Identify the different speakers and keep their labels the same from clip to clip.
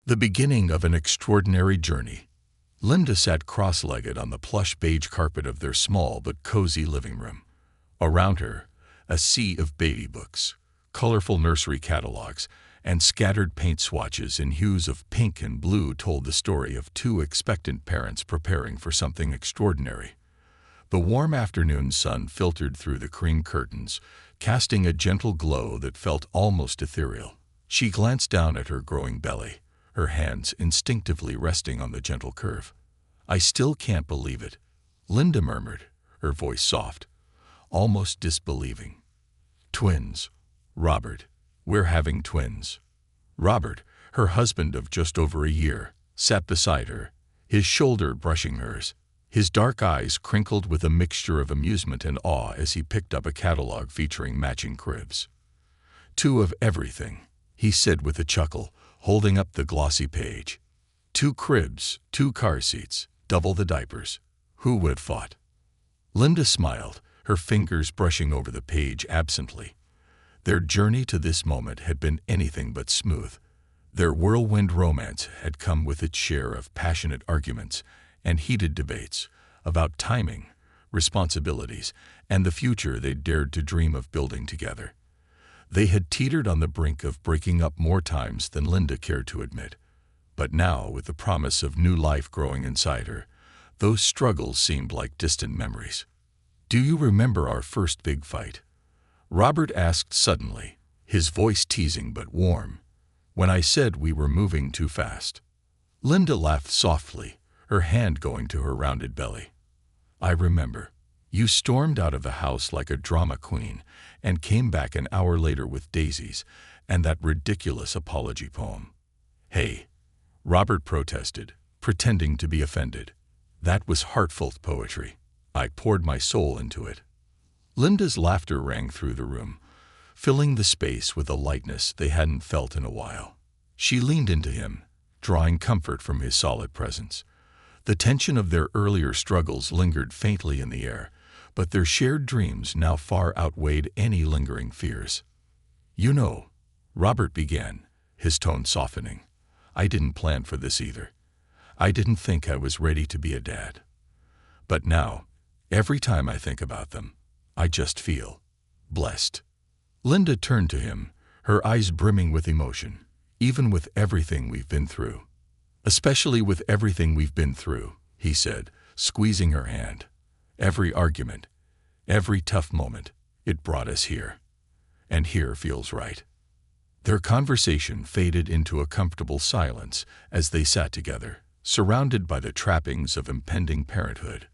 Speaker 1: The beginning of an extraordinary journey. Linda sat cross-legged on the plush beige carpet of their small but cozy living room. Around her, a sea of baby books, colorful nursery catalogs, and scattered paint swatches in hues of pink and blue told the story of two expectant parents preparing for something extraordinary. The warm afternoon sun filtered through the cream curtains, casting a gentle glow that felt almost ethereal. She glanced down at her growing belly, her hands instinctively resting on the gentle curve. "I still can't believe it," Linda murmured, her voice soft, almost disbelieving. "Twins, Robert. We're having twins." Robert, her husband of just over a year, sat beside her, his shoulder brushing hers. His dark eyes crinkled with a mixture of amusement and awe as he picked up a catalog featuring matching cribs. "Two of everything," he said with a chuckle, holding up the glossy page. "Two cribs, two car seats, double the diapers. Who would have thought?" Linda smiled, her fingers brushing over the page absently. Their journey to this moment had been anything but smooth. Their whirlwind romance had come with its share of passionate arguments and heated debates about timing, responsibilities, and the future they dared to dream of building together. They had teetered on the brink of breaking up more times than Linda cared to admit. But now, with the promise of new life growing inside her, those struggles seemed like distant memories. "Do you remember our first big fight?" Robert asked suddenly, his voice teasing but warm. "When I said we were moving too fast." Linda laughed softly, her hand going to her rounded belly. "I remember. You stormed out of the house like a drama queen and came back an hour later with daisies and that ridiculous apology poem." "Hey," Robert protested, pretending to be offended. "That was heartfelt poetry. I poured my soul into it." Linda's laughter rang through the room, filling the space with a lightness they hadn't felt in a while. She leaned into him, drawing comfort from his solid presence. The tension of their earlier struggles lingered faintly in the air, but their shared dreams now far outweighed any lingering fears. "You know," Robert began, his tone softening, "I didn't plan for this either. I didn't think I was ready to be a dad. But now, every time I think about them, I just feel blessed." Linda turned to him, her eyes brimming with emotion. "Even with everything we've been through." "Especially with everything we've been through," he said, squeezing her hand. "Every argument, every tough moment, it brought us here. And here feels right." Their conversation faded into a comfortable silence as they sat together, surrounded by the trappings of impending parenthood.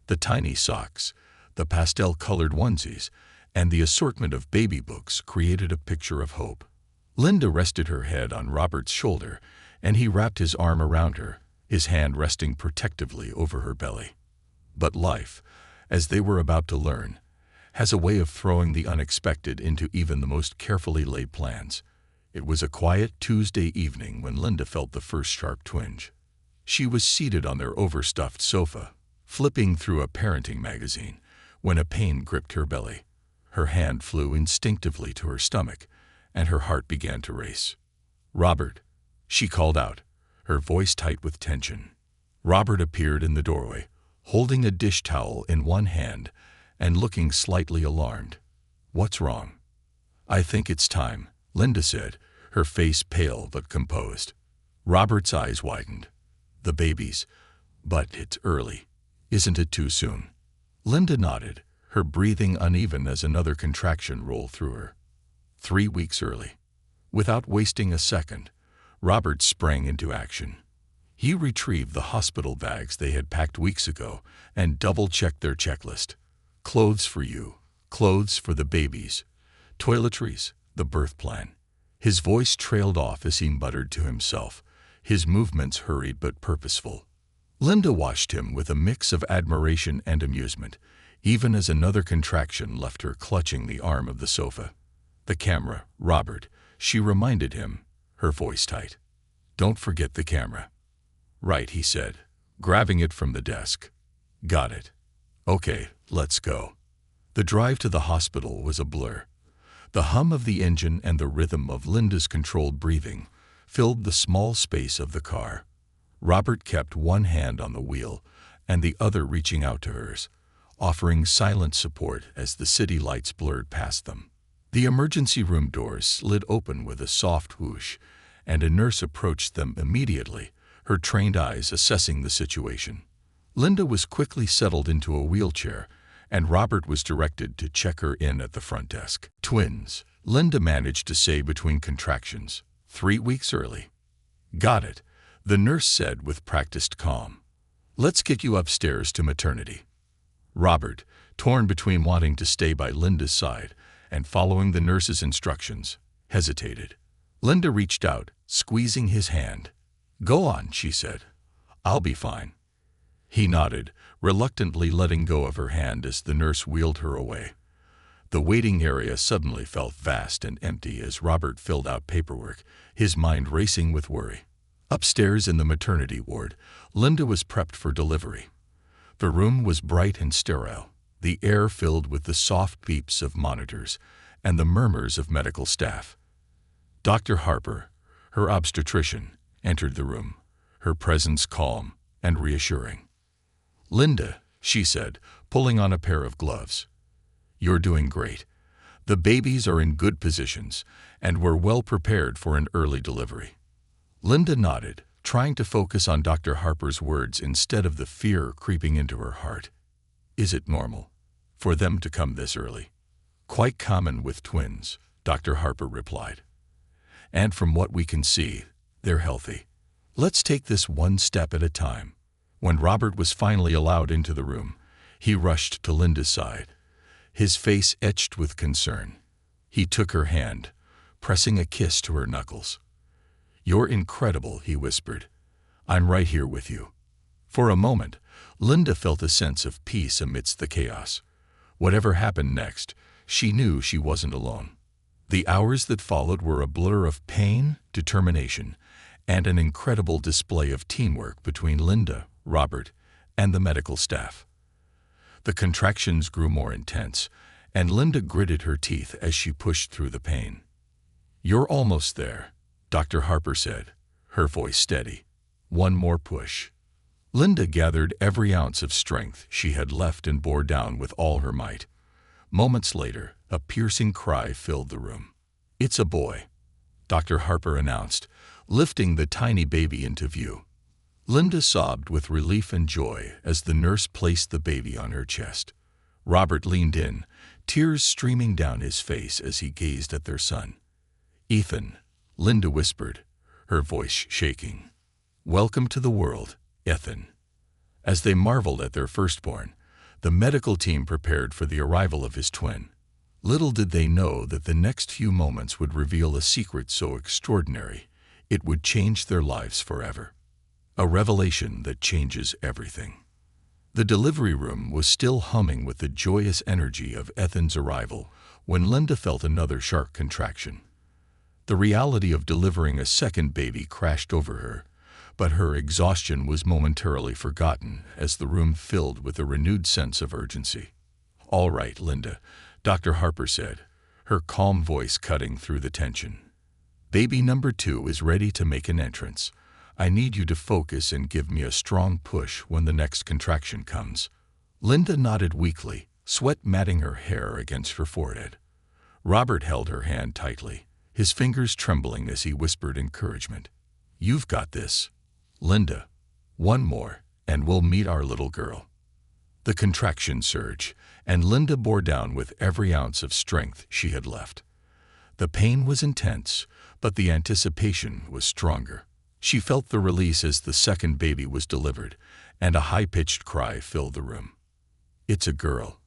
Speaker 1: The tiny socks, the pastel-colored onesies, and the assortment of baby books created a picture of hope. Linda rested her head on Robert's shoulder, and he wrapped his arm around her, his hand resting protectively over her belly. But life, as they were about to learn, has a way of throwing the unexpected into even the most carefully laid plans. It was a quiet Tuesday evening when Linda felt the first sharp twinge. She was seated on their overstuffed sofa, flipping through a parenting magazine, when a pain gripped her belly. Her hand flew instinctively to her stomach, and her heart began to race. "Robert," she called out, her voice tight with tension. Robert appeared in the doorway, holding a dish towel in one hand and looking slightly alarmed. "What's wrong?" "I think it's time," Linda said, her face pale but composed. Robert's eyes widened. "The babies, but it's early. Isn't it too soon?" Linda nodded, her breathing uneven as another contraction rolled through her. 3 weeks early. Without wasting a second, Robert sprang into action. He retrieved the hospital bags they had packed weeks ago and double-checked their checklist. Clothes for you, clothes for the babies, toiletries, the birth plan. His voice trailed off as he muttered to himself, his movements hurried but purposeful. Linda watched him with a mix of admiration and amusement, even as another contraction left her clutching the arm of the sofa. "The camera, Robert," she reminded him, her voice tight. "Don't forget the camera." "Right," he said, grabbing it from the desk. "Got it. Okay, let's go." The drive to the hospital was a blur. The hum of the engine and the rhythm of Linda's controlled breathing filled the small space of the car. Robert kept one hand on the wheel and the other reaching out to hers, offering silent support as the city lights blurred past them. The emergency room doors slid open with a soft whoosh, and a nurse approached them immediately, her trained eyes assessing the situation. Linda was quickly settled into a wheelchair, and Robert was directed to check her in at the front desk. Twins, Linda managed to say between contractions, 3 weeks early. Got it, the nurse said with practiced calm. Let's get you upstairs to maternity. Robert, torn between wanting to stay by Linda's side and following the nurse's instructions, hesitated. Linda reached out, squeezing his hand. Go on, she said. I'll be fine. He nodded, reluctantly letting go of her hand as the nurse wheeled her away. The waiting area suddenly felt vast and empty as Robert filled out paperwork, his mind racing with worry. Upstairs in the maternity ward, Linda was prepped for delivery. The room was bright and sterile, the air filled with the soft beeps of monitors and the murmurs of medical staff. Dr. Harper, her obstetrician, entered the room, her presence calm and reassuring. Linda, she said, pulling on a pair of gloves. You're doing great. The babies are in good positions, and we're well prepared for an early delivery. Linda nodded, trying to focus on Dr. Harper's words instead of the fear creeping into her heart. Is it normal for them to come this early? Quite common with twins, Dr. Harper replied. And from what we can see, they're healthy. Let's take this one step at a time. When Robert was finally allowed into the room, he rushed to Linda's side, his face etched with concern. He took her hand, pressing a kiss to her knuckles. You're incredible, he whispered. I'm right here with you. For a moment, Linda felt a sense of peace amidst the chaos. Whatever happened next, she knew she wasn't alone. The hours that followed were a blur of pain, determination, and an incredible display of teamwork between Linda, Robert, and the medical staff. The contractions grew more intense, and Linda gritted her teeth as she pushed through the pain. You're almost there, Dr. Harper said, her voice steady. One more push. Linda gathered every ounce of strength she had left and bore down with all her might. Moments later, a piercing cry filled the room. It's a boy, Dr. Harper announced, lifting the tiny baby into view. Linda sobbed with relief and joy as the nurse placed the baby on her chest. Robert leaned in, tears streaming down his face as he gazed at their son. Ethan, Linda whispered, her voice shaking. Welcome to the world, Ethan. As they marveled at their firstborn, the medical team prepared for the arrival of his twin. Little did they know that the next few moments would reveal a secret so extraordinary, it would change their lives forever. A revelation that changes everything. The delivery room was still humming with the joyous energy of Ethan's arrival when Linda felt another sharp contraction. The reality of delivering a second baby crashed over her, but her exhaustion was momentarily forgotten as the room filled with a renewed sense of urgency. All right, Linda, Dr. Harper said, her calm voice cutting through the tension. Baby number 2 is ready to make an entrance. I need you to focus and give me a strong push when the next contraction comes. Linda nodded weakly, sweat matting her hair against her forehead. Robert held her hand tightly, his fingers trembling as he whispered encouragement. You've got this. Linda, one more, and we'll meet our little girl. The contraction surged, and Linda bore down with every ounce of strength she had left. The pain was intense, but the anticipation was stronger. She felt the release as the second baby was delivered, and a high-pitched cry filled the room. It's a girl,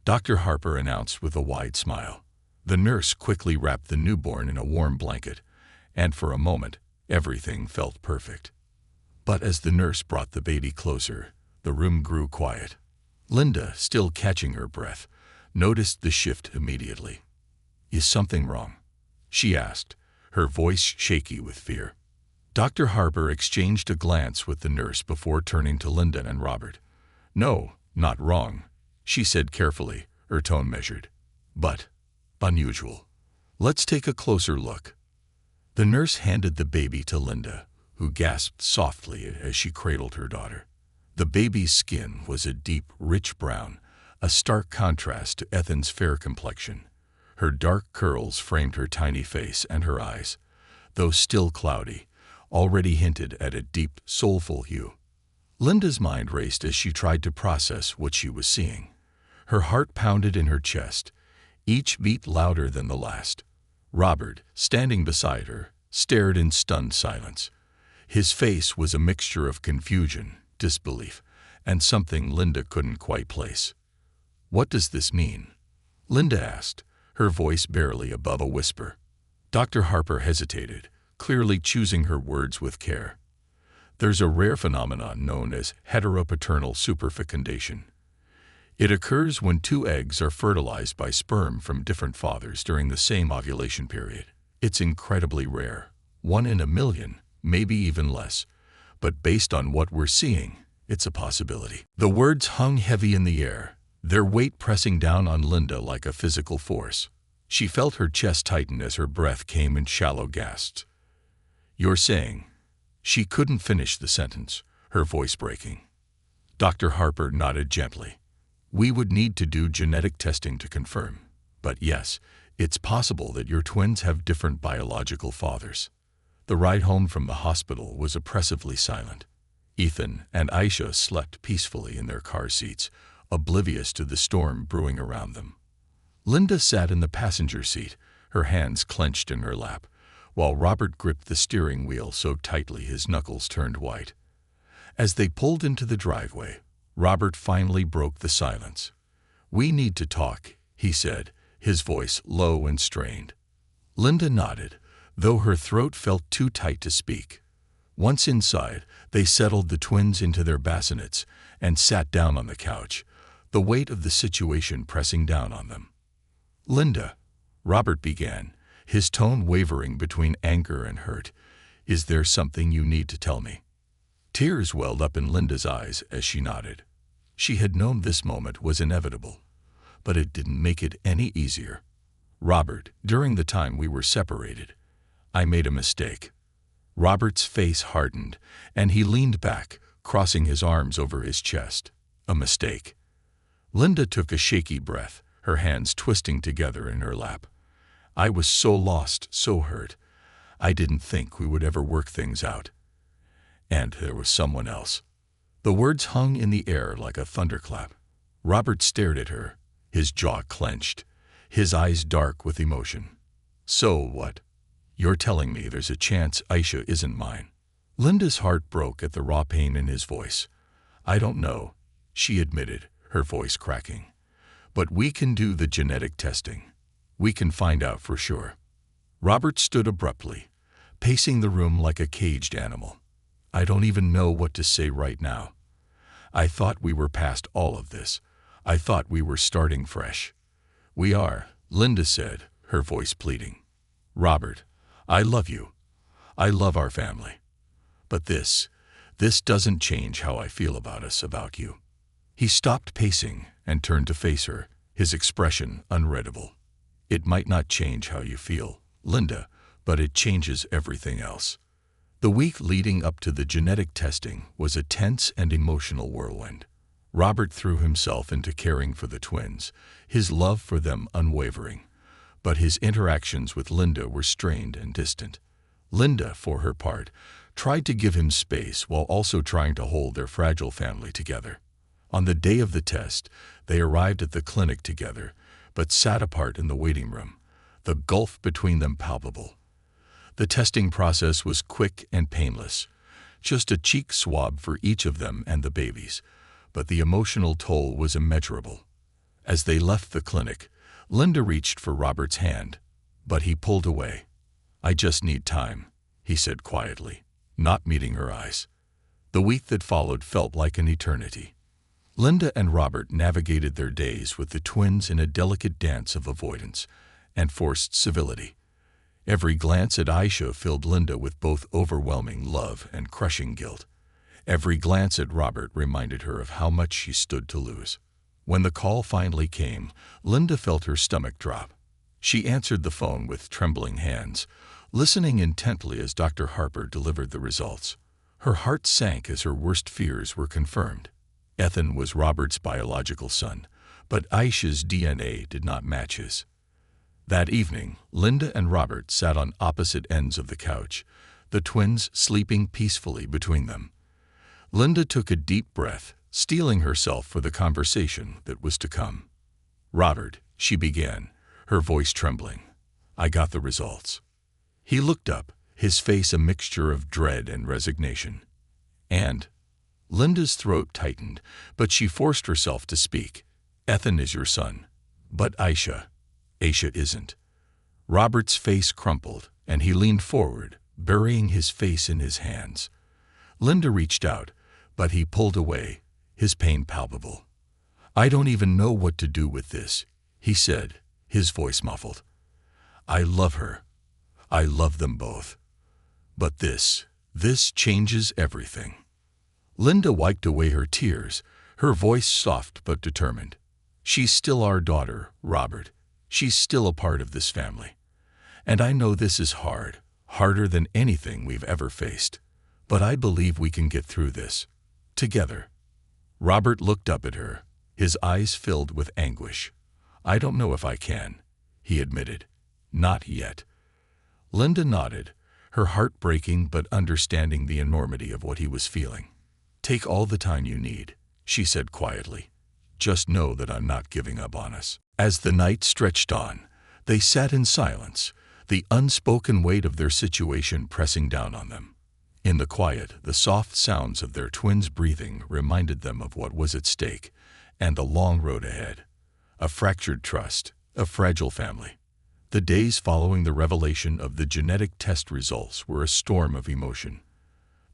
Speaker 1: Dr. Harper announced with a wide smile. The nurse quickly wrapped the newborn in a warm blanket, and for a moment, everything felt perfect. But as the nurse brought the baby closer, the room grew quiet. Linda, still catching her breath, noticed the shift immediately. Is something wrong? She asked, her voice shaky with fear. Dr. Harper exchanged a glance with the nurse before turning to Linda and Robert. No, not wrong, she said carefully, her tone measured. But unusual. Let's take a closer look. The nurse handed the baby to Linda, who gasped softly as she cradled her daughter. The baby's skin was a deep, rich brown, a stark contrast to Ethan's fair complexion. Her dark curls framed her tiny face, and her eyes, though still cloudy, already hinted at a deep, soulful hue. Linda's mind raced as she tried to process what she was seeing. Her heart pounded in her chest, each beat louder than the last. Robert, standing beside her, stared in stunned silence. His face was a mixture of confusion, disbelief, and something Linda couldn't quite place. "What does this mean?" Linda asked, her voice barely above a whisper. Dr. Harper hesitated, clearly choosing her words with care. "There's a rare phenomenon known as heteropaternal superfecundation. It occurs when two eggs are fertilized by sperm from different fathers during the same ovulation period. It's incredibly rare, 1 in a million, maybe even less. But based on what we're seeing, it's a possibility." The words hung heavy in the air, their weight pressing down on Linda like a physical force. She felt her chest tighten as her breath came in shallow gasps. "You're saying—" She couldn't finish the sentence, her voice breaking. Dr. Harper nodded gently. "We would need to do genetic testing to confirm. But yes, it's possible that your twins have different biological fathers." The ride home from the hospital was oppressively silent. Ethan and Aisha slept peacefully in their car seats, oblivious to the storm brewing around them. Linda sat in the passenger seat, her hands clenched in her lap, while Robert gripped the steering wheel so tightly his knuckles turned white. As they pulled into the driveway, Robert finally broke the silence. "We need to talk," he said, his voice low and strained. Linda nodded, though her throat felt too tight to speak. Once inside, they settled the twins into their bassinets and sat down on the couch, the weight of the situation pressing down on them. "Linda," Robert began, his tone wavering between anger and hurt, "is there something you need to tell me?" Tears welled up in Linda's eyes as she nodded. She had known this moment was inevitable, but it didn't make it any easier. "Robert, during the time we were separated, I made a mistake." Robert's face hardened, and he leaned back, crossing his arms over his chest. "A mistake?" Linda took a shaky breath, her hands twisting together in her lap. "I was so lost, so hurt. I didn't think we would ever work things out. And there was someone else." The words hung in the air like a thunderclap. Robert stared at her, his jaw clenched, his eyes dark with emotion. "So what? You're telling me there's a chance Aisha isn't mine?" Linda's heart broke at the raw pain in his voice. "I don't know," she admitted, her voice cracking. "But we can do the genetic testing. We can find out for sure." Robert stood abruptly, pacing the room like a caged animal. "I don't even know what to say right now. I thought we were past all of this. I thought we were starting fresh." "We are," Linda said, her voice pleading. "Robert, I love you. I love our family. But this doesn't change how I feel about us, about you." He stopped pacing and turned to face her, his expression unreadable. "It might not change how you feel, Linda, but it changes everything else." The week leading up to the genetic testing was a tense and emotional whirlwind. Robert threw himself into caring for the twins, his love for them unwavering. But his interactions with Linda were strained and distant. Linda, for her part, tried to give him space while also trying to hold their fragile family together. On the day of the test, they arrived at the clinic together, but sat apart in the waiting room, the gulf between them palpable. The testing process was quick and painless, just a cheek swab for each of them and the babies, but the emotional toll was immeasurable. As they left the clinic, Linda reached for Robert's hand, but he pulled away. "I just need time," he said quietly, not meeting her eyes. The week that followed felt like an eternity. Linda and Robert navigated their days with the twins in a delicate dance of avoidance and forced civility. Every glance at Aisha filled Linda with both overwhelming love and crushing guilt. Every glance at Robert reminded her of how much she stood to lose. When the call finally came, Linda felt her stomach drop. She answered the phone with trembling hands, listening intently as Dr. Harper delivered the results. Her heart sank as her worst fears were confirmed. Ethan was Robert's biological son, but Aisha's DNA did not match his. That evening, Linda and Robert sat on opposite ends of the couch, the twins sleeping peacefully between them. Linda took a deep breath, steeling herself for the conversation that was to come. "Robert," she began, her voice trembling, "I got the results." He looked up, his face a mixture of dread and resignation. "And?" Linda's throat tightened, but she forced herself to speak. "Ethan is your son. But Aisha isn't." Robert's face crumpled, and he leaned forward, burying his face in his hands. Linda reached out, but he pulled away, his pain palpable. "I don't even know what to do with this," he said, his voice muffled. "I love her. I love them both. But this changes everything." Linda wiped away her tears, her voice soft but determined. "She's still our daughter, Robert. She's still a part of this family. And I know this is hard, harder than anything we've ever faced. But I believe we can get through this. Together." Robert looked up at her, his eyes filled with anguish. "I don't know if I can," he admitted. "Not yet." Linda nodded, her heart breaking but understanding the enormity of what he was feeling. "Take all the time you need," she said quietly. "Just know that I'm not giving up on us." As the night stretched on, they sat in silence, the unspoken weight of their situation pressing down on them. In the quiet, the soft sounds of their twins' breathing reminded them of what was at stake and the long road ahead. A fractured trust, a fragile family. The days following the revelation of the genetic test results were a storm of emotion.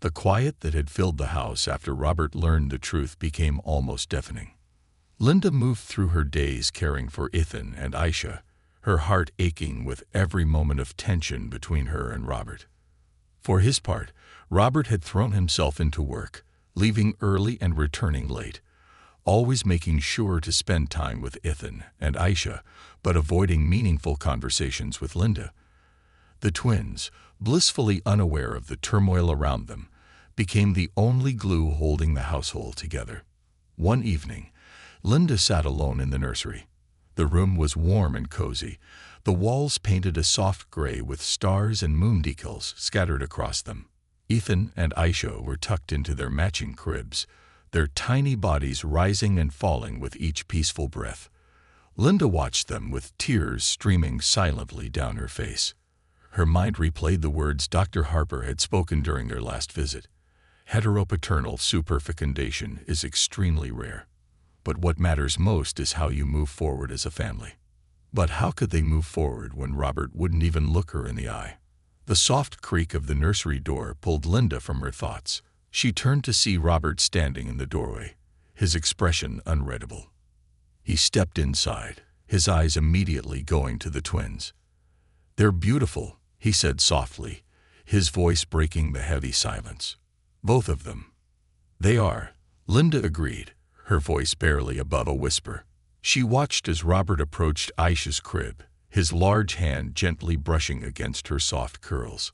Speaker 1: The quiet that had filled the house after Robert learned the truth became almost deafening. Linda moved through her days caring for Ethan and Aisha, her heart aching with every moment of tension between her and Robert. For his part, Robert had thrown himself into work, leaving early and returning late, always making sure to spend time with Ethan and Aisha, but avoiding meaningful conversations with Linda. The twins, blissfully unaware of the turmoil around them, became the only glue holding the household together. One evening, Linda sat alone in the nursery. The room was warm and cozy, the walls painted a soft gray with stars and moon decals scattered across them. Ethan and Aisha were tucked into their matching cribs, their tiny bodies rising and falling with each peaceful breath. Linda watched them with tears streaming silently down her face. Her mind replayed the words Dr. Harper had spoken during their last visit. Heteropaternal superfecundation is extremely rare. But what matters most is how you move forward as a family. But how could they move forward when Robert wouldn't even look her in the eye? The soft creak of the nursery door pulled Linda from her thoughts. She turned to see Robert standing in the doorway, his expression unreadable. He stepped inside, his eyes immediately going to the twins. "They're beautiful," he said softly, his voice breaking the heavy silence. "Both of them." "They are," Linda agreed, her voice barely above a whisper. She watched as Robert approached Aisha's crib, his large hand gently brushing against her soft curls.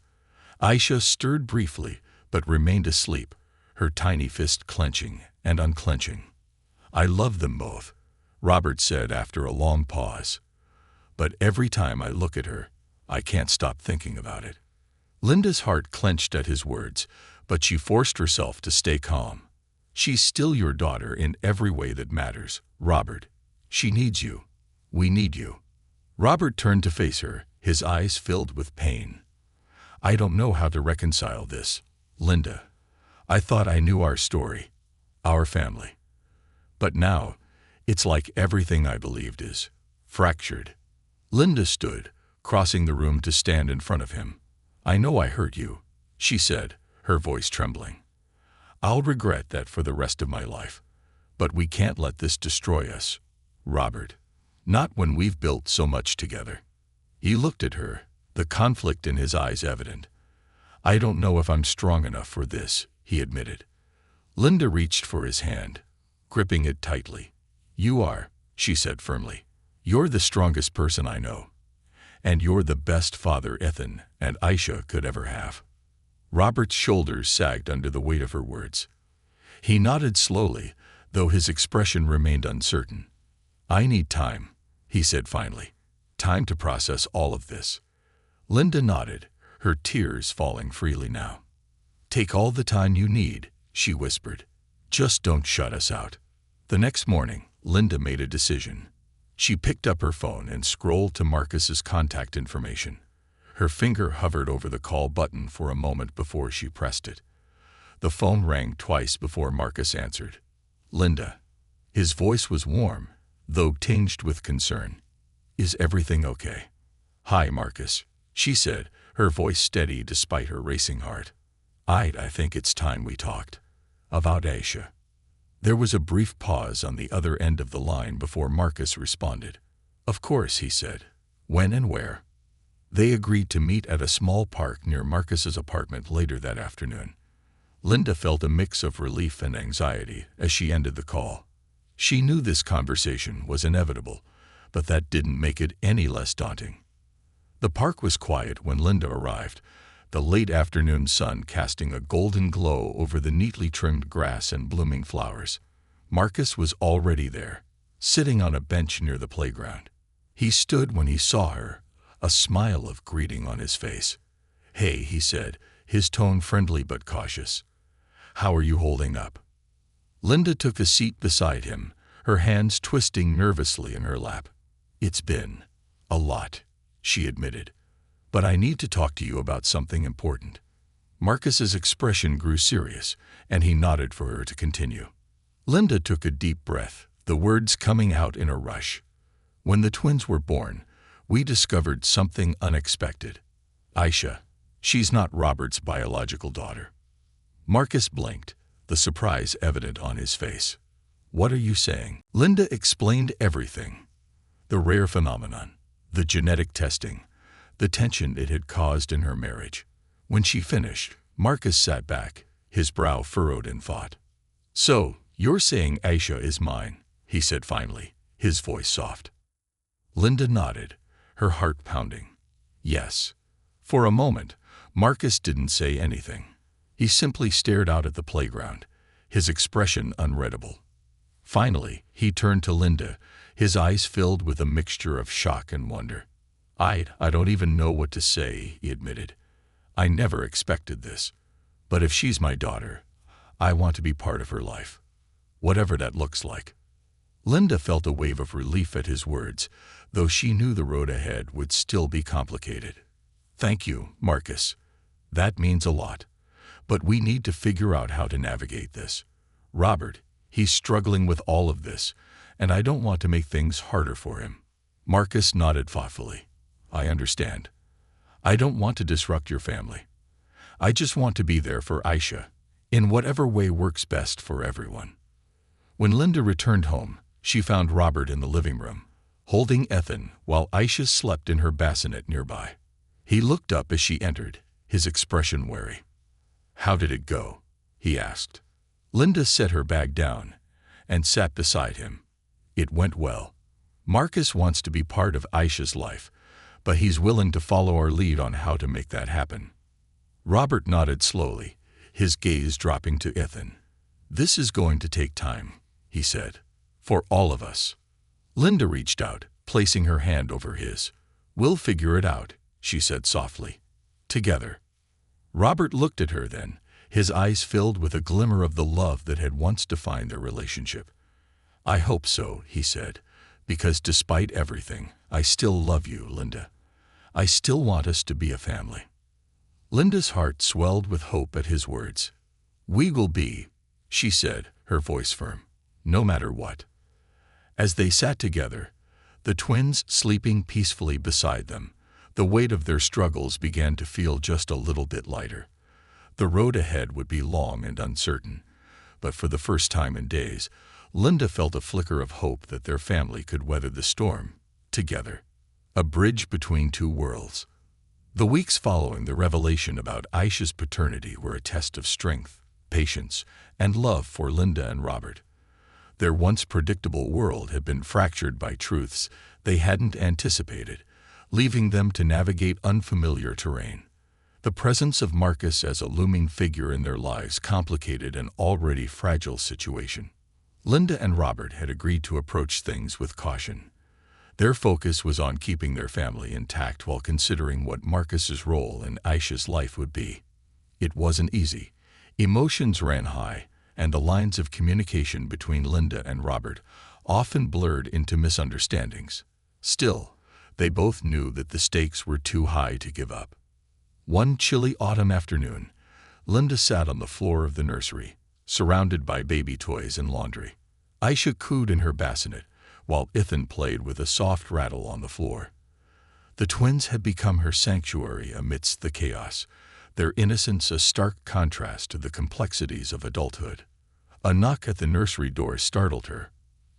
Speaker 1: Aisha stirred briefly, but remained asleep, her tiny fist clenching and unclenching. "I love them both," Robert said after a long pause. "But every time I look at her, I can't stop thinking about it." Linda's heart clenched at his words, but she forced herself to stay calm. "She's still your daughter in every way that matters, Robert. She needs you. We need you." Robert turned to face her, his eyes filled with pain. "I don't know how to reconcile this, Linda. I thought I knew our story, our family. But now, it's like everything I believed is fractured." Linda stood, crossing the room to stand in front of him. "I know I hurt you," she said, her voice trembling. "I'll regret that for the rest of my life. But we can't let this destroy us, Robert. Not when we've built so much together." He looked at her, the conflict in his eyes evident. "I don't know if I'm strong enough for this," he admitted. Linda reached for his hand, gripping it tightly. "You are," she said firmly. "You're the strongest person I know. And you're the best father Ethan and Aisha could ever have." Robert's shoulders sagged under the weight of her words. He nodded slowly, though his expression remained uncertain. "I need time," he said finally. "Time to process all of this." Linda nodded, her tears falling freely now. "Take all the time you need," she whispered. "Just don't shut us out." The next morning, Linda made a decision. She picked up her phone and scrolled to Marcus's contact information. Her finger hovered over the call button for a moment before she pressed it. The phone rang twice before Marcus answered. "Linda." His voice was warm, though tinged with concern. "Is everything okay?" "Hi, Marcus," she said, her voice steady despite her racing heart. I think it's time we talked. About Aisha." There was a brief pause on the other end of the line before Marcus responded. "Of course," he said. "When and where?" They agreed to meet at a small park near Marcus's apartment later that afternoon. Linda felt a mix of relief and anxiety as she ended the call. She knew this conversation was inevitable, but that didn't make it any less daunting. The park was quiet when Linda arrived, the late afternoon sun casting a golden glow over the neatly trimmed grass and blooming flowers. Marcus was already there, sitting on a bench near the playground. He stood when he saw her, a smile of greeting on his face. "Hey," he said, his tone friendly but cautious. "How are you holding up?" Linda took a seat beside him, her hands twisting nervously in her lap. "It's been a lot," she admitted. "But I need to talk to you about something important." Marcus's expression grew serious, and he nodded for her to continue. Linda took a deep breath, the words coming out in a rush. "When the twins were born, we discovered something unexpected. Aisha, she's not Robert's biological daughter." Marcus blinked, the surprise evident on his face. "What are you saying?" Linda explained everything. The rare phenomenon, the genetic testing, the tension it had caused in her marriage. When she finished, Marcus sat back, his brow furrowed in thought. "So, you're saying Aisha is mine," he said finally, his voice soft. Linda nodded, her heart pounding. "Yes." For a moment, Marcus didn't say anything. He simply stared out at the playground, his expression unreadable. Finally, he turned to Linda, his eyes filled with a mixture of shock and wonder. I don't even know what to say," he admitted. "I never expected this. But if she's my daughter, I want to be part of her life, whatever that looks like." Linda felt a wave of relief at his words, though she knew the road ahead would still be complicated. "Thank you, Marcus. That means a lot. But we need to figure out how to navigate this. Robert, he's struggling with all of this, and I don't want to make things harder for him." Marcus nodded thoughtfully. "I understand. I don't want to disrupt your family. I just want to be there for Aisha, in whatever way works best for everyone." When Linda returned home, she found Robert in the living room, holding Ethan while Aisha slept in her bassinet nearby. He looked up as she entered, his expression wary. "How did it go?" he asked. Linda set her bag down and sat beside him. "It went well. Marcus wants to be part of Aisha's life, but he's willing to follow our lead on how to make that happen." Robert nodded slowly, his gaze dropping to Ethan. "This is going to take time," he said, "for all of us." Linda reached out, placing her hand over his. "We'll figure it out," she said softly. "Together." Robert looked at her then, his eyes filled with a glimmer of the love that had once defined their relationship. "I hope so," he said, "because despite everything, I still love you, Linda. I still want us to be a family." Linda's heart swelled with hope at his words. "We will be," she said, her voice firm, "no matter what." As they sat together, the twins sleeping peacefully beside them, the weight of their struggles began to feel just a little bit lighter. The road ahead would be long and uncertain, but for the first time in days, Linda felt a flicker of hope that their family could weather the storm, together. A bridge between two worlds. The weeks following the revelation about Aisha's paternity were a test of strength, patience, and love for Linda and Robert. Their once predictable world had been fractured by truths they hadn't anticipated, leaving them to navigate unfamiliar terrain. The presence of Marcus as a looming figure in their lives complicated an already fragile situation. Linda and Robert had agreed to approach things with caution. Their focus was on keeping their family intact while considering what Marcus's role in Aisha's life would be. It wasn't easy. Emotions ran high, and the lines of communication between Linda and Robert often blurred into misunderstandings. Still, they both knew that the stakes were too high to give up. One chilly autumn afternoon, Linda sat on the floor of the nursery, surrounded by baby toys and laundry. Aisha cooed in her bassinet, while Ethan played with a soft rattle on the floor. The twins had become her sanctuary amidst the chaos, their innocence a stark contrast to the complexities of adulthood. A knock at the nursery door startled her.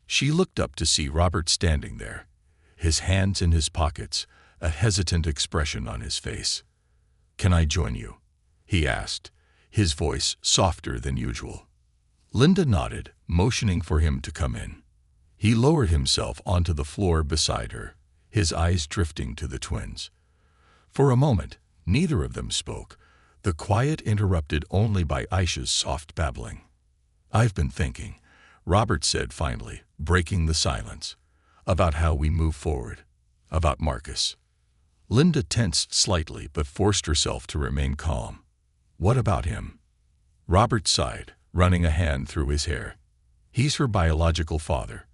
Speaker 1: She looked up to see Robert standing there, his hands in his pockets, a hesitant expression on his face. "Can I join you?" he asked, his voice softer than usual. Linda nodded, motioning for him to come in. He lowered himself onto the floor beside her, his eyes drifting to the twins. For a moment, neither of them spoke, the quiet interrupted only by Aisha's soft babbling. "I've been thinking," Robert said finally, breaking the silence, "about how we move forward, about Marcus." Linda tensed slightly but forced herself to remain calm. "What about him?" Robert sighed, running a hand through his hair. "He's her biological father.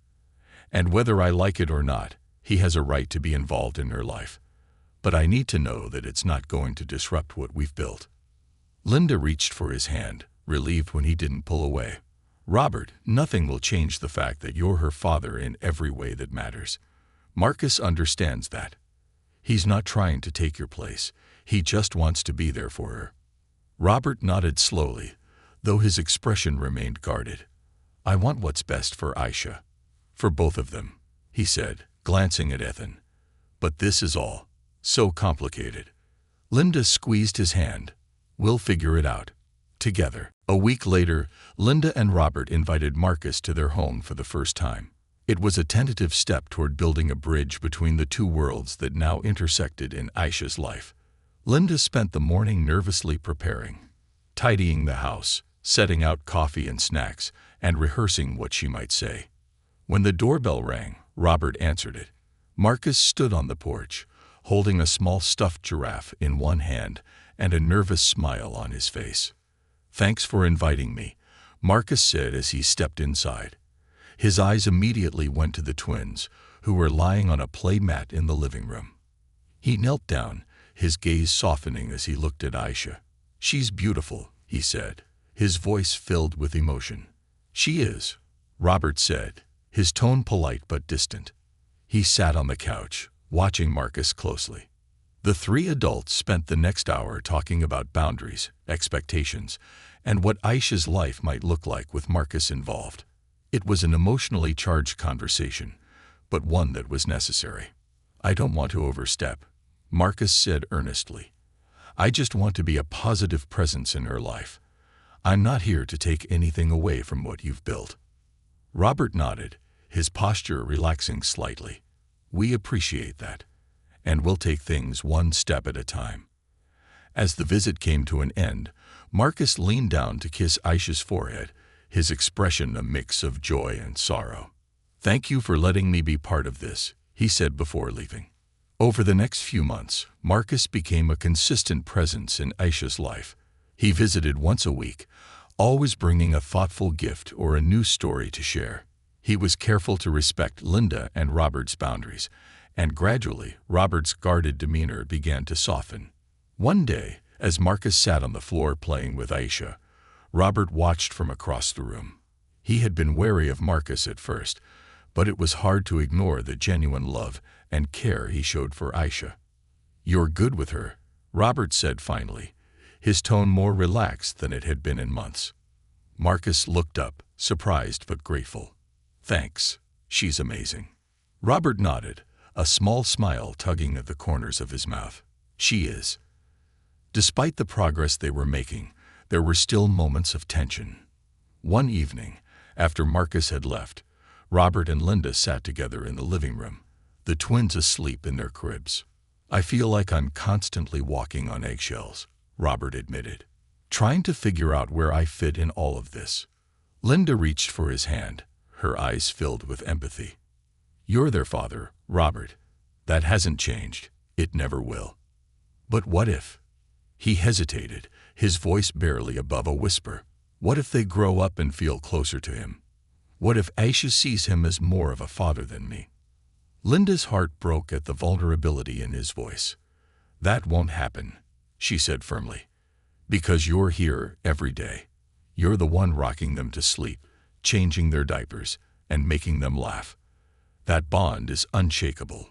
Speaker 1: And whether I like it or not, he has a right to be involved in her life. But I need to know that it's not going to disrupt what we've built." Linda reached for his hand, relieved when he didn't pull away. "Robert, nothing will change the fact that you're her father in every way that matters. Marcus understands that. He's not trying to take your place. He just wants to be there for her." Robert nodded slowly, though his expression remained guarded. "I want what's best for Aisha. For both of them," he said, glancing at Ethan. "But this is all so complicated." Linda squeezed his hand. "We'll figure it out. Together." A week later, Linda and Robert invited Marcus to their home for the first time. It was a tentative step toward building a bridge between the two worlds that now intersected in Aisha's life. Linda spent the morning nervously preparing, tidying the house, setting out coffee and snacks, and rehearsing what she might say. When the doorbell rang, Robert answered it. Marcus stood on the porch, holding a small stuffed giraffe in one hand and a nervous smile on his face. "Thanks for inviting me," Marcus said as he stepped inside. His eyes immediately went to the twins, who were lying on a play mat in the living room. He knelt down, his gaze softening as he looked at Aisha. "She's beautiful," he said, his voice filled with emotion. "She is," Robert said, his tone polite but distant. He sat on the couch, watching Marcus closely. The three adults spent the next hour talking about boundaries, expectations, and what Aisha's life might look like with Marcus involved. It was an emotionally charged conversation, but one that was necessary. "I don't want to overstep," Marcus said earnestly. "I just want to be a positive presence in her life. I'm not here to take anything away from what you've built." Robert nodded, his posture relaxing slightly. "We appreciate that, and we'll take things one step at a time." As the visit came to an end, Marcus leaned down to kiss Aisha's forehead, his expression a mix of joy and sorrow. "Thank you for letting me be part of this," he said before leaving. Over the next few months, Marcus became a consistent presence in Aisha's life. He visited once a week, always bringing a thoughtful gift or a new story to share. He was careful to respect Linda and Robert's boundaries, and gradually Robert's guarded demeanor began to soften. One day, as Marcus sat on the floor playing with Aisha, Robert watched from across the room. He had been wary of Marcus at first, but it was hard to ignore the genuine love and care he showed for Aisha. "You're good with her," Robert said finally, his tone more relaxed than it had been in months. Marcus looked up, surprised but grateful. "Thanks. She's amazing." Robert nodded, a small smile tugging at the corners of his mouth. "She is." Despite the progress they were making, there were still moments of tension. One evening, after Marcus had left, Robert and Linda sat together in the living room, the twins asleep in their cribs. I feel like I'm constantly walking on eggshells, Robert admitted, trying to figure out where I fit in all of this. Linda reached for his hand, her eyes filled with empathy. You're their father, Robert. That hasn't changed. It never will. But what if? He hesitated, his voice barely above a whisper. What if they grow up and feel closer to him? What if Aisha sees him as more of a father than me? Linda's heart broke at the vulnerability in his voice. That won't happen, she said firmly. Because you're here every day. You're the one rocking them to sleep, changing their diapers, and making them laugh. That bond is unshakable.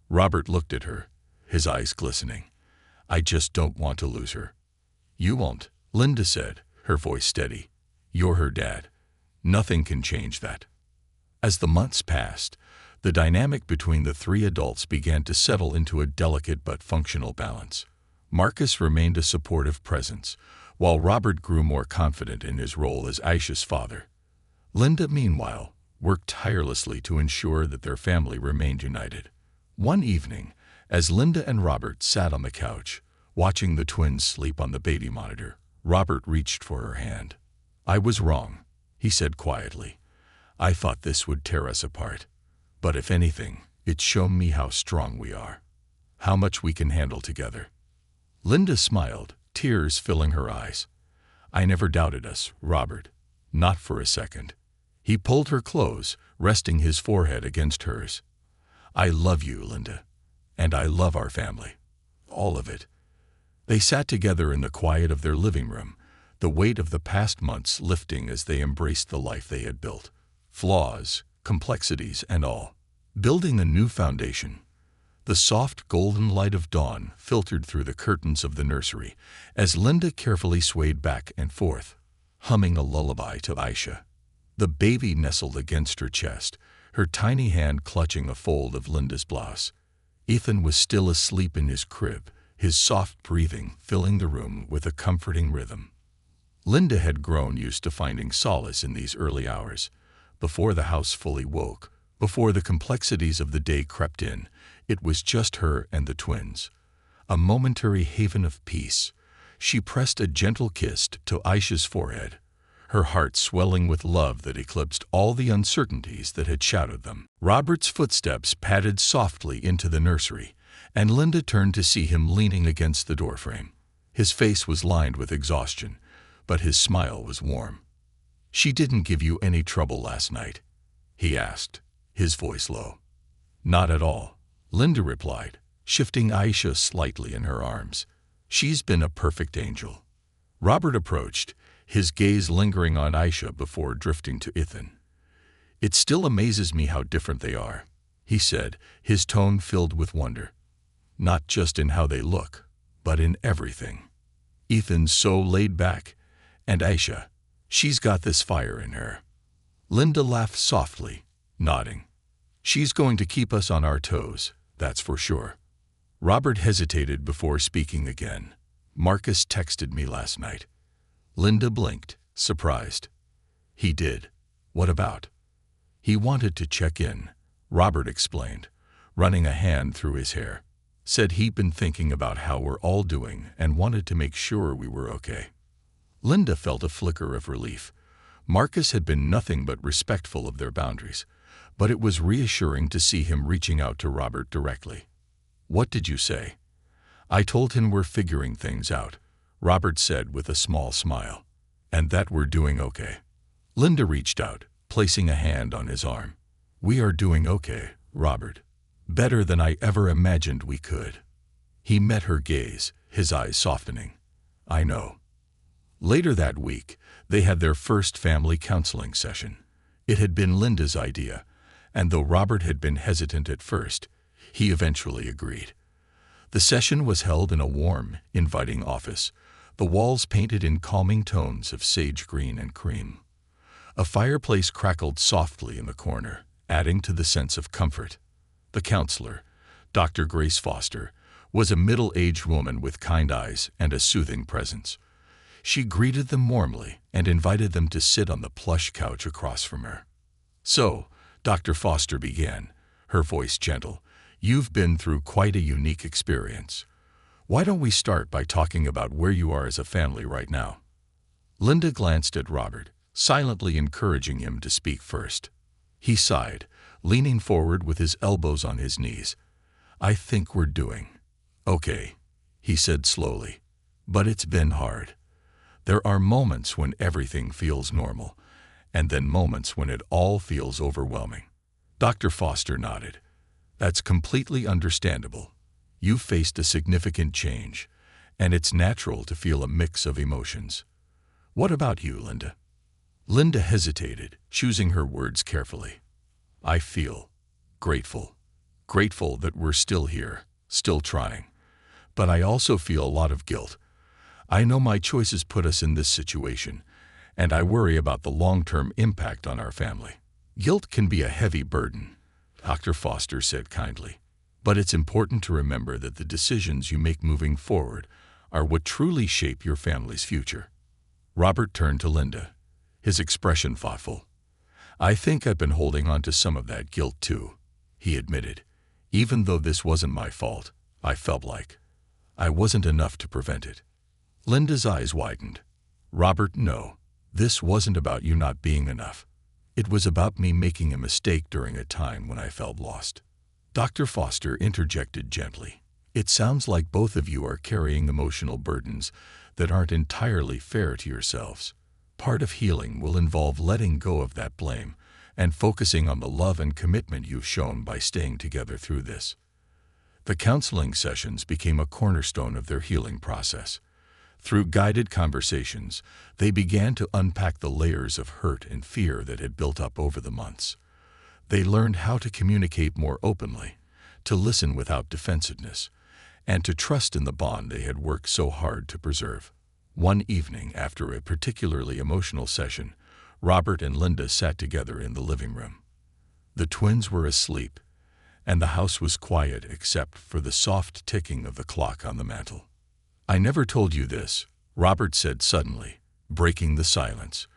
Speaker 1: Robert looked at her, his eyes glistening. I just don't want to lose her. You won't, Linda said, her voice steady. You're her dad. Nothing can change that. As the months passed, the dynamic between the three adults began to settle into a delicate but functional balance. Marcus remained a supportive presence, while Robert grew more confident in his role as Aisha's father. Linda, meanwhile, worked tirelessly to ensure that their family remained united. One evening, as Linda and Robert sat on the couch, watching the twins sleep on the baby monitor, Robert reached for her hand. I was wrong, he said quietly. I thought this would tear us apart. But if anything, it's shown me how strong we are, how much we can handle together. Linda smiled, tears filling her eyes. I never doubted us, Robert. Not for a second. He pulled her close, resting his forehead against hers. I love you, Linda. And I love our family. All of it. They sat together in the quiet of their living room, the weight of the past months lifting as they embraced the life they had built. Flaws, complexities, and all. Building a new foundation. The soft golden light of dawn filtered through the curtains of the nursery as Linda carefully swayed back and forth, humming a lullaby to Aisha. The baby nestled against her chest, her tiny hand clutching a fold of Linda's blouse. Ethan was still asleep in his crib, his soft breathing filling the room with a comforting rhythm. Linda had grown used to finding solace in these early hours. Before the house fully woke, before the complexities of the day crept in, it was just her and the twins. A momentary haven of peace. She pressed a gentle kiss to Aisha's forehead, her heart swelling with love that eclipsed all the uncertainties that had shadowed them. Robert's footsteps padded softly into the nursery, and Linda turned to see him leaning against the doorframe. His face was lined with exhaustion, but his smile was warm. She didn't give you any trouble last night? He asked, his voice low. Not at all, Linda replied, shifting Aisha slightly in her arms. She's been a perfect angel. Robert approached, his gaze lingering on Aisha before drifting to Ethan. It still amazes me how different they are, he said, his tone filled with wonder. Not just in how they look, but in everything. Ethan's so laid back, and Aisha, she's got this fire in her. Linda laughed softly, nodding. She's going to keep us on our toes, that's for sure. Robert hesitated before speaking again. Marcus texted me last night. Linda blinked, surprised. He did. What about? He wanted to check in, Robert explained, running a hand through his hair. Said he'd been thinking about how we're all doing and wanted to make sure we were okay. Linda felt a flicker of relief. Marcus had been nothing but respectful of their boundaries, but it was reassuring to see him reaching out to Robert directly. What did you say? I told him we're figuring things out, Robert said with a small smile, and that we're doing okay. Linda reached out, placing a hand on his arm. We are doing okay, Robert. Better than I ever imagined we could. He met her gaze, his eyes softening. I know. Later that week, they had their first family counseling session. It had been Linda's idea, and though Robert had been hesitant at first, he eventually agreed. The session was held in a warm, inviting office, the walls painted in calming tones of sage green and cream. A fireplace crackled softly in the corner, adding to the sense of comfort. The counselor, Dr. Grace Foster, was a middle-aged woman with kind eyes and a soothing presence. She greeted them warmly and invited them to sit on the plush couch across from her. So, Dr. Foster began, her voice gentle. You've been through quite a unique experience. Why don't we start by talking about where you are as a family right now? Linda glanced at Robert, silently encouraging him to speak first. He sighed, leaning forward with his elbows on his knees. I think we're doing okay, he said slowly. But it's been hard. There are moments when everything feels normal, and then moments when it all feels overwhelming. Dr. Foster nodded. That's completely understandable. You've faced a significant change, and it's natural to feel a mix of emotions. What about you, Linda? Linda hesitated, choosing her words carefully. I feel grateful. Grateful that we're still here, still trying. But I also feel a lot of guilt. I know my choices put us in this situation, and I worry about the long-term impact on our family. Guilt can be a heavy burden, Dr. Foster said kindly. But it's important to remember that the decisions you make moving forward are what truly shape your family's future. Robert turned to Linda, his expression thoughtful. I think I've been holding on to some of that guilt too, he admitted. Even though this wasn't my fault, I felt like I wasn't enough to prevent it. Linda's eyes widened. Robert, no, this wasn't about you not being enough. It was about me making a mistake during a time when I felt lost. Dr. Foster interjected gently. It sounds like both of you are carrying emotional burdens that aren't entirely fair to yourselves. Part of healing will involve letting go of that blame and focusing on the love and commitment you've shown by staying together through this. The counseling sessions became a cornerstone of their healing process. Through guided conversations, they began to unpack the layers of hurt and fear that had built up over the months. They learned how to communicate more openly, to listen without defensiveness, and to trust in the bond they had worked so hard to preserve. One evening, after a particularly emotional session, Robert and Linda sat together in the living room. The twins were asleep, and the house was quiet except for the soft ticking of the clock on the mantel. I never told you this, Robert said suddenly, breaking the silence,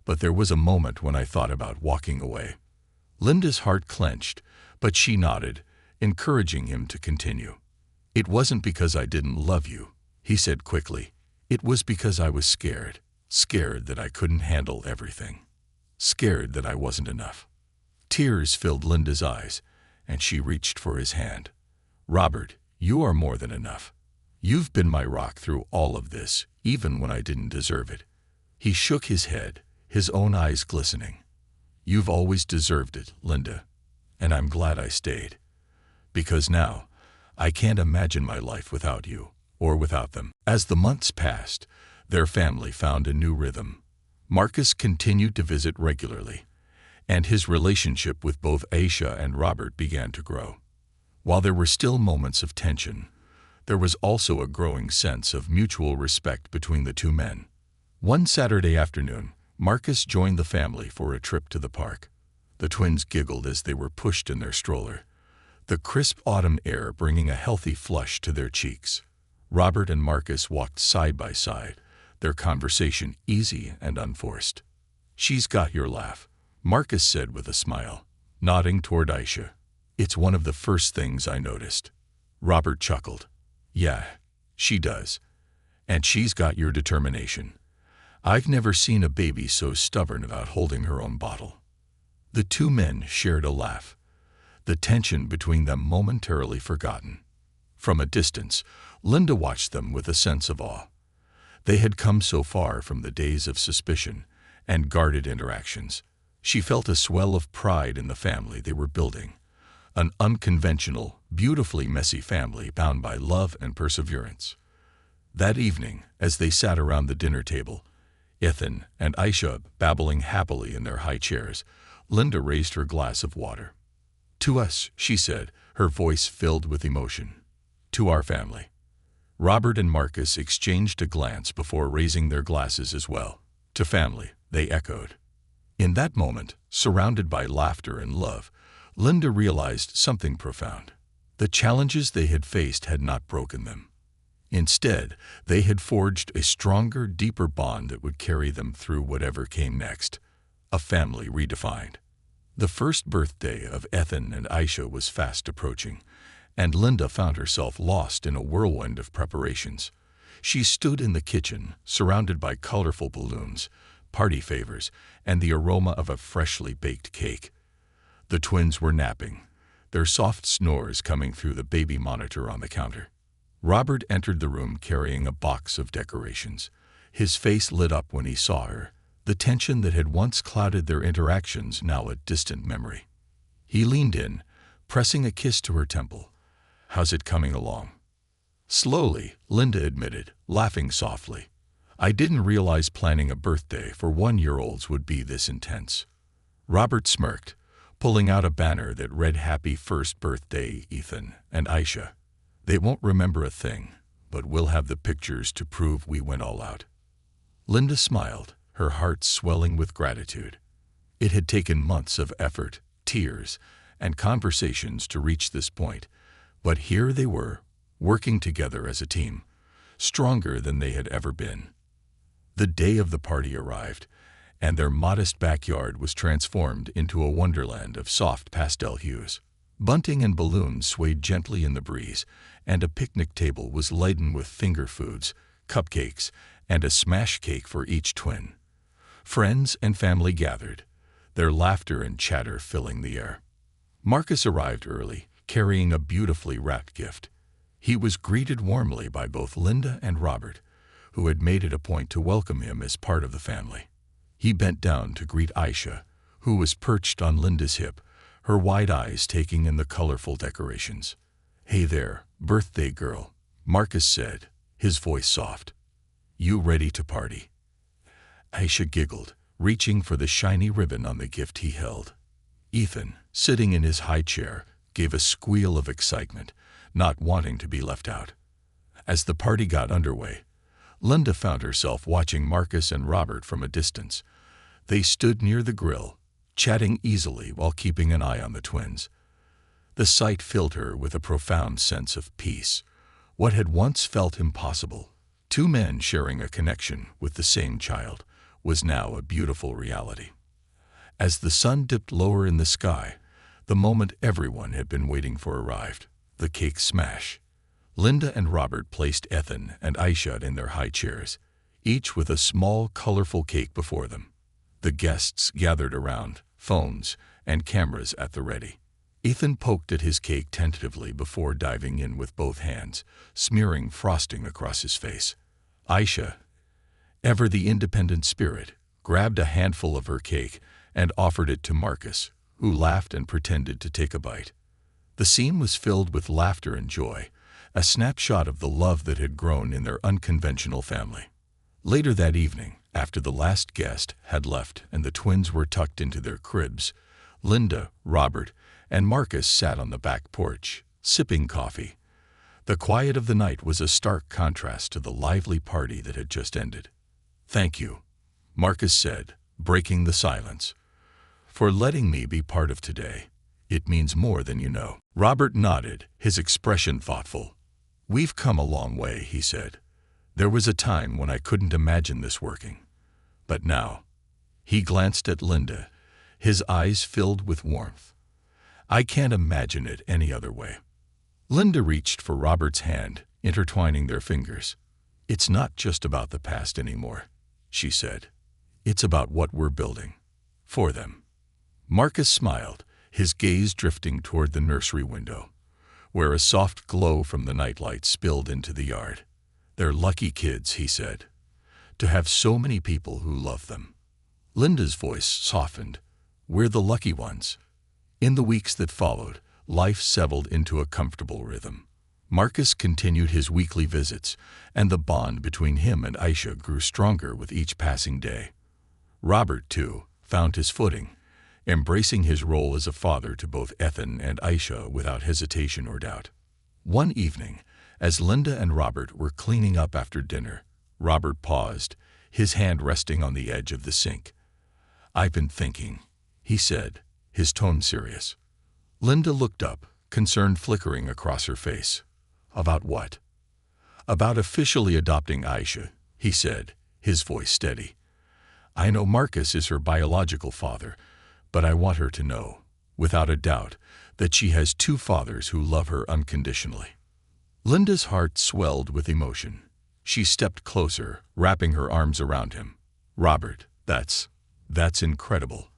Speaker 1: but there was a moment when I thought about walking away. Linda's heart clenched, but she nodded, encouraging him to continue. It wasn't because I didn't love you, he said quickly. It was because I was scared. Scared that I couldn't handle everything. Scared that I wasn't enough. Tears filled Linda's eyes, and she reached for his hand. Robert, you are more than enough. You've been my rock through all of this, even when I didn't deserve it. He shook his head, his own eyes glistening. You've always deserved it, Linda, and I'm glad I stayed. Because now, I can't imagine my life without you, or without them. As the months passed, their family found a new rhythm. Marcus continued to visit regularly, and his relationship with both Aisha and Robert began to grow. While there were still moments of tension, there was also a growing sense of mutual respect between the two men. One Saturday afternoon, Marcus joined the family for a trip to the park. The twins giggled as they were pushed in their stroller, the crisp autumn air bringing a healthy flush to their cheeks. Robert and Marcus walked side by side, their conversation easy and unforced. She's got your laugh, Marcus said with a smile, nodding toward Aisha. It's one of the first things I noticed. Robert chuckled. Yeah, she does. And she's got your determination. I've never seen a baby so stubborn about holding her own bottle. The two men shared a laugh, the tension between them momentarily forgotten. From a distance, Linda watched them with a sense of awe. They had come so far from the days of suspicion and guarded interactions. She felt a swell of pride in the family they were building, an unconventional, beautifully messy family bound by love and perseverance. That evening, as they sat around the dinner table, Ethan and Aisha babbling happily in their high chairs, Linda raised her glass of water. To us, she said, her voice filled with emotion. To our family. Robert and Marcus exchanged a glance before raising their glasses as well. To family, they echoed. In that moment, surrounded by laughter and love, Linda realized something profound. The challenges they had faced had not broken them. Instead, they had forged a stronger, deeper bond that would carry them through whatever came next. A family redefined. The first birthday of Ethan and Aisha was fast approaching, and Linda found herself lost in a whirlwind of preparations. She stood in the kitchen, surrounded by colorful balloons, party favors, and the aroma of a freshly baked cake. The twins were napping, their soft snores coming through the baby monitor on the counter. Robert entered the room carrying a box of decorations. His face lit up when he saw her, the tension that had once clouded their interactions now a distant memory. He leaned in, pressing a kiss to her temple. "How's it coming along?" Slowly, Linda admitted, laughing softly. "I didn't realize planning a birthday for 1-year-olds would be this intense." Robert smirked, pulling out a banner that read "Happy First Birthday, Ethan and Aisha. They won't remember a thing, but we'll have the pictures to prove we went all out." Linda smiled, her heart swelling with gratitude. It had taken months of effort, tears, and conversations to reach this point, but here they were, working together as a team, stronger than they had ever been. The day of the party arrived, and their modest backyard was transformed into a wonderland of soft pastel hues. Bunting and balloons swayed gently in the breeze, and a picnic table was laden with finger foods, cupcakes, and a smash cake for each twin. Friends and family gathered, their laughter and chatter filling the air. Marcus arrived early, carrying a beautifully wrapped gift. He was greeted warmly by both Linda and Robert, who had made it a point to welcome him as part of the family. He bent down to greet Aisha, who was perched on Linda's hip, her wide eyes taking in the colorful decorations. "Hey there, birthday girl," Marcus said, his voice soft. "You ready to party?" Aisha giggled, reaching for the shiny ribbon on the gift he held. Ethan, sitting in his high chair, gave a squeal of excitement, not wanting to be left out. As the party got underway, Linda found herself watching Marcus and Robert from a distance. They stood near the grill, chatting easily while keeping an eye on the twins. The sight filled her with a profound sense of peace. What had once felt impossible, two men sharing a connection with the same child, was now a beautiful reality. As the sun dipped lower in the sky, the moment everyone had been waiting for arrived, the cake smash. Linda and Robert placed Ethan and Aisha in their high chairs, each with a small, colorful cake before them. The guests gathered around, phones and cameras at the ready. Ethan poked at his cake tentatively before diving in with both hands, smearing frosting across his face. Aisha, ever the independent spirit, grabbed a handful of her cake and offered it to Marcus, who laughed and pretended to take a bite. The scene was filled with laughter and joy, a snapshot of the love that had grown in their unconventional family. Later that evening, after the last guest had left and the twins were tucked into their cribs, Linda, Robert, and Marcus sat on the back porch, sipping coffee. The quiet of the night was a stark contrast to the lively party that had just ended. "Thank you," Marcus said, breaking the silence, "for letting me be part of today. It means more than you know." Robert nodded, his expression thoughtful. "We've come a long way," he said. "There was a time when I couldn't imagine this working. But now," he glanced at Linda, his eyes filled with warmth, "I can't imagine it any other way." Linda reached for Robert's hand, intertwining their fingers. "It's not just about the past anymore," she said. "It's about what we're building. For them." Marcus smiled, his gaze drifting toward the nursery window, where a soft glow from the nightlight spilled into the yard. "They're lucky kids," he said, "to have so many people who love them." Linda's voice softened. "We're the lucky ones." In the weeks that followed, life settled into a comfortable rhythm. Marcus continued his weekly visits, and the bond between him and Aisha grew stronger with each passing day. Robert, too, found his footing, embracing his role as a father to both Ethan and Aisha without hesitation or doubt. One evening, as Linda and Robert were cleaning up after dinner, Robert paused, his hand resting on the edge of the sink. "I've been thinking," he said, his tone serious. Linda looked up, concern flickering across her face. "About what?" "About officially adopting Aisha," he said, his voice steady. "I know Marcus is her biological father, But I want her to know, without a doubt, that she has two fathers who love her unconditionally." Linda's heart swelled with emotion. She stepped closer, wrapping her arms around him. "Robert, that's incredible.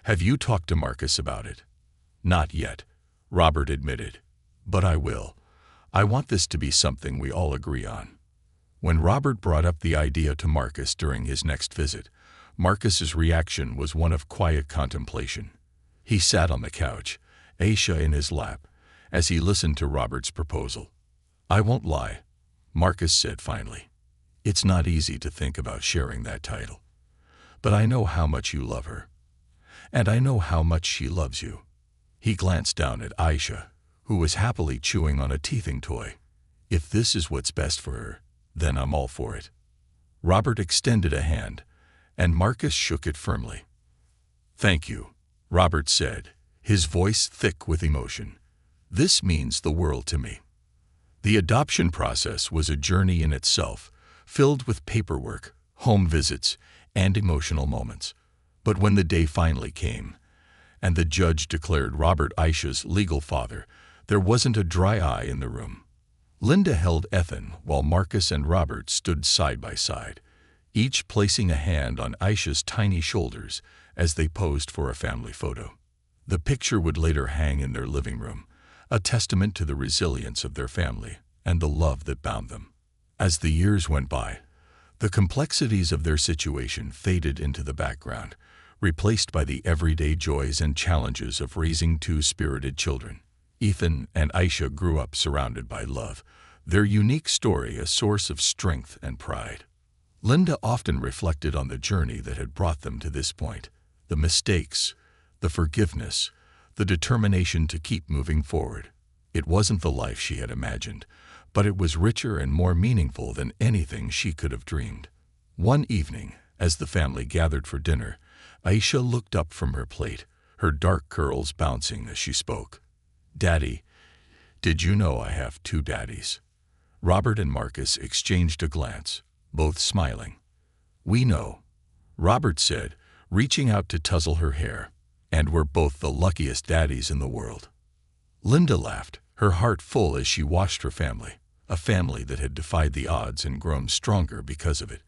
Speaker 1: Have you talked to Marcus about it?" "Not yet," Robert admitted. "But I will. I want this to be something we all agree on." When Robert brought up the idea to Marcus during his next visit, Marcus's reaction was one of quiet contemplation. He sat on the couch, Aisha in his lap, as he listened to Robert's proposal. "I won't lie," Marcus said finally. "It's not easy to think about sharing that title. But I know how much you love her. And I know how much she loves you." He glanced down at Aisha, who was happily chewing on a teething toy. "If this is what's best for her, then I'm all for it." Robert extended a hand, and Marcus shook it firmly. "Thank you," Robert said, his voice thick with emotion. "This means the world to me." The adoption process was a journey in itself, filled with paperwork, home visits, and emotional moments. But when the day finally came, and the judge declared Robert Aisha's legal father, there wasn't a dry eye in the room. Linda held Ethan while Marcus and Robert stood side by side, each placing a hand on Aisha's tiny shoulders as they posed for a family photo. The picture would later hang in their living room, a testament to the resilience of their family and the love that bound them. As the years went by, the complexities of their situation faded into the background, replaced by the everyday joys and challenges of raising two spirited children. Ethan and Aisha grew up surrounded by love, their unique story a source of strength and pride. Linda often reflected on the journey that had brought them to this point, the mistakes, the forgiveness, the determination to keep moving forward. It wasn't the life she had imagined, but it was richer and more meaningful than anything she could have dreamed. One evening, as the family gathered for dinner, Aisha looked up from her plate, her dark curls bouncing as she spoke. "Daddy, did you know I have two daddies?" Robert and Marcus exchanged a glance, both smiling. "We know," Robert said, reaching out to tussle her hair, "and we're both the luckiest daddies in the world." Linda laughed, her heart full as she watched her family, a family that had defied the odds and grown stronger because of it.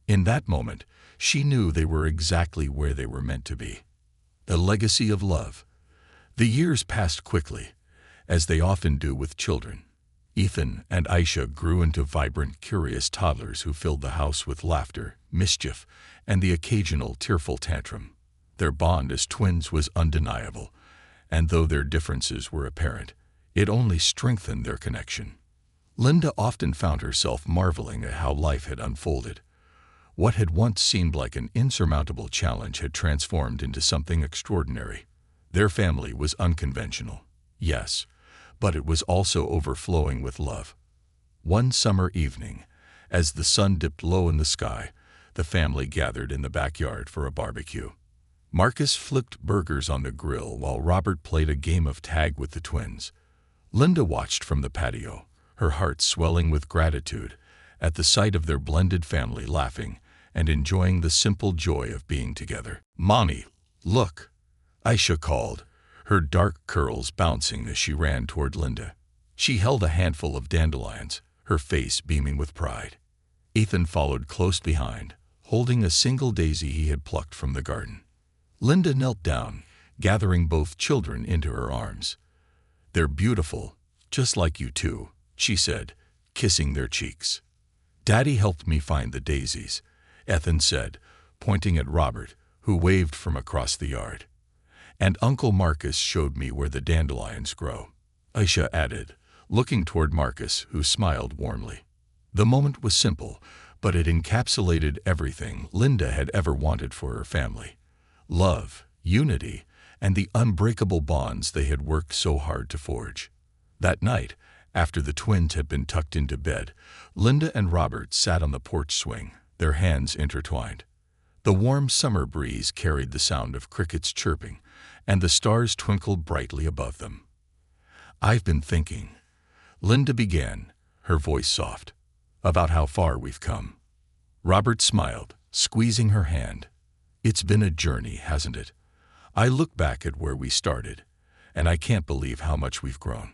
Speaker 1: In that moment, she knew they were exactly where they were meant to be. A legacy of love. The years passed quickly, as they often do with children. Ethan and Aisha grew into vibrant, curious toddlers who filled the house with laughter, mischief, and the occasional tearful tantrum. Their bond as twins was undeniable, and though their differences were apparent, it only strengthened their connection. Linda often found herself marveling at how life had unfolded. What had once seemed like an insurmountable challenge had transformed into something extraordinary. Their family was unconventional, yes, but it was also overflowing with love. One summer evening, as the sun dipped low in the sky, the family gathered in the backyard for a barbecue. Marcus flipped burgers on the grill while Robert played a game of tag with the twins. Linda watched from the patio, her heart swelling with gratitude at the sight of their blended family laughing and enjoying the simple joy of being together. "Mommy, look," Aisha called, her dark curls bouncing as she ran toward Linda. She held a handful of dandelions, her face beaming with pride. Ethan followed close behind, holding a single daisy he had plucked from the garden. Linda knelt down, gathering both children into her arms. "They're beautiful, just like you two," she said, kissing their cheeks. "Daddy helped me find the daisies," Ethan said, pointing at Robert, who waved from across the yard. "And Uncle Marcus showed me where the dandelions grow," Aisha added, looking toward Marcus, who smiled warmly. The moment was simple, but it encapsulated everything Linda had ever wanted for her family. Love, unity, and the unbreakable bonds they had worked so hard to forge. That night, after the twins had been tucked into bed, Linda and Robert sat on the porch swing, their hands intertwined. The warm summer breeze carried the sound of crickets chirping, and the stars twinkled brightly above them. "I've been thinking," Linda began, her voice soft, "about how far we've come." Robert smiled, squeezing her hand. "It's been a journey, hasn't it? I look back at where we started, and I can't believe how much we've grown."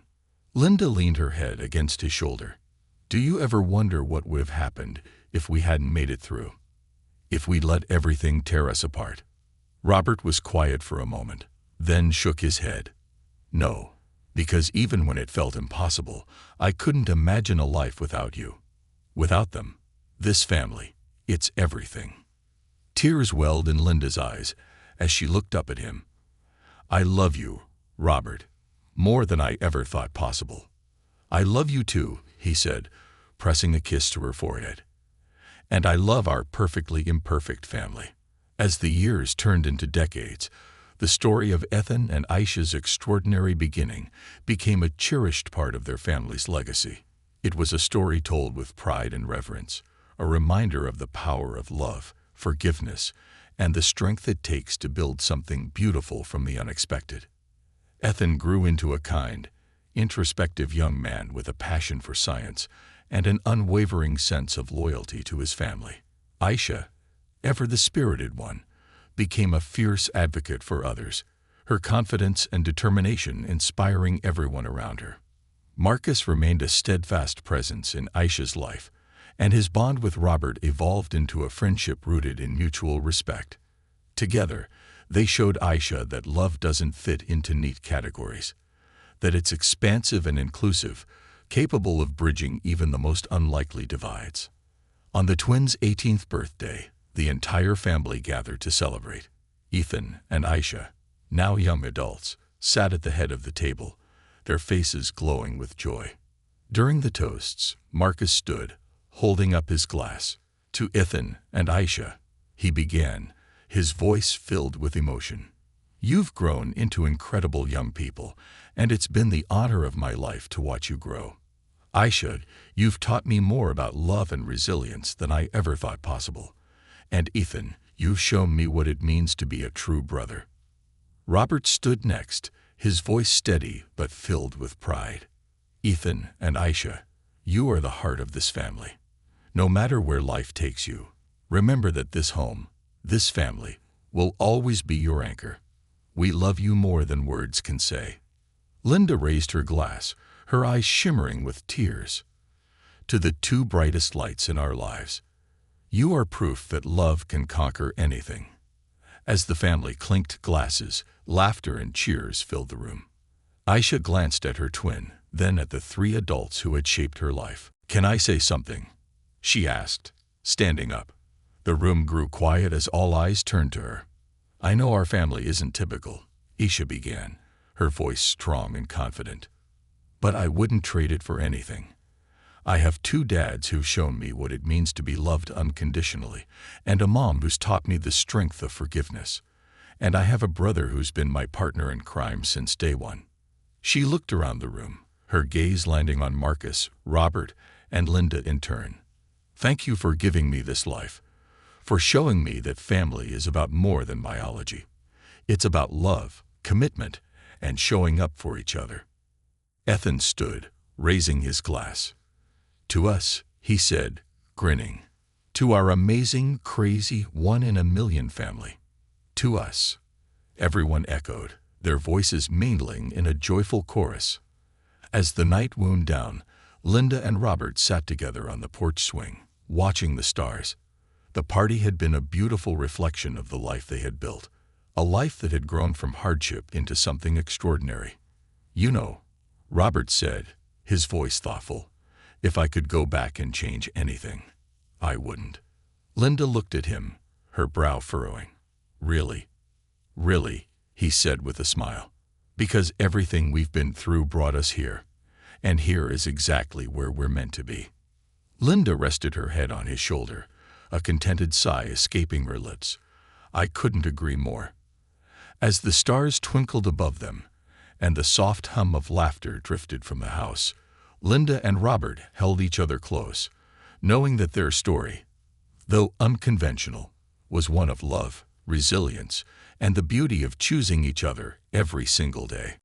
Speaker 1: Linda leaned her head against his shoulder. "Do you ever wonder what would have happened if we hadn't made it through? If we'd let everything tear us apart?" Robert was quiet for a moment, then shook his head. "No, because even when it felt impossible, I couldn't imagine a life without you. Without them, this family, it's everything." Tears welled in Linda's eyes as she looked up at him. "I love you, Robert, more than I ever thought possible." "I love you too," he said, pressing a kiss to her forehead. "And I love our perfectly imperfect family." As the years turned into decades, the story of Ethan and Aisha's extraordinary beginning became a cherished part of their family's legacy. It was a story told with pride and reverence, a reminder of the power of love, forgiveness, and the strength it takes to build something beautiful from the unexpected. Ethan grew into a kind, introspective young man with a passion for science and an unwavering sense of loyalty to his family. Aisha, ever the spirited one, became a fierce advocate for others, her confidence and determination inspiring everyone around her. Marcus remained a steadfast presence in Aisha's life, and his bond with Robert evolved into a friendship rooted in mutual respect. Together, they showed Aisha that love doesn't fit into neat categories, that it's expansive and inclusive, capable of bridging even the most unlikely divides. On the twins' 18th birthday, the entire family gathered to celebrate. Ethan and Aisha, now young adults, sat at the head of the table, their faces glowing with joy. During the toasts, Marcus stood, holding up his glass. "To Ethan and Aisha," he began, his voice filled with emotion. "You've grown into incredible young people, and it's been the honor of my life to watch you grow. Aisha, you've taught me more about love and resilience than I ever thought possible. And Ethan, you've shown me what it means to be a true brother." Robert stood next, his voice steady but filled with pride. "Ethan and Aisha, you are the heart of this family. No matter where life takes you, remember that this home, this family, will always be your anchor. We love you more than words can say." Linda raised her glass, her eyes shimmering with tears. "To the two brightest lights in our lives, you are proof that love can conquer anything." As the family clinked glasses, laughter and cheers filled the room. Aisha glanced at her twin, then at the three adults who had shaped her life. "Can I say something?" she asked, standing up. The room grew quiet as all eyes turned to her. "I know our family isn't typical," Aisha began, her voice strong and confident. "But I wouldn't trade it for anything. I have two dads who've shown me what it means to be loved unconditionally, and a mom who's taught me the strength of forgiveness. And I have a brother who's been my partner in crime since day one." She looked around the room, her gaze landing on Marcus, Robert, and Linda in turn. "Thank you for giving me this life, for showing me that family is about more than biology. It's about love, commitment, and showing up for each other." Ethan stood, raising his glass. "To us," he said, grinning. "To our amazing, crazy, one-in-a-million family. To us." Everyone echoed, their voices mingling in a joyful chorus. As the night wound down, Linda and Robert sat together on the porch swing, watching the stars. The party had been a beautiful reflection of the life they had built, a life that had grown from hardship into something extraordinary. "You know," Robert said, his voice thoughtful, "if I could go back and change anything, I wouldn't." Linda looked at him, her brow furrowing. "Really? Really?" he said with a smile. "Because everything we've been through brought us here, and here is exactly where we're meant to be." Linda rested her head on his shoulder, a contented sigh escaping her lips. "I couldn't agree more." As the stars twinkled above them, and the soft hum of laughter drifted from the house, Linda and Robert held each other close, knowing that their story, though unconventional, was one of love, resilience, and the beauty of choosing each other every single day.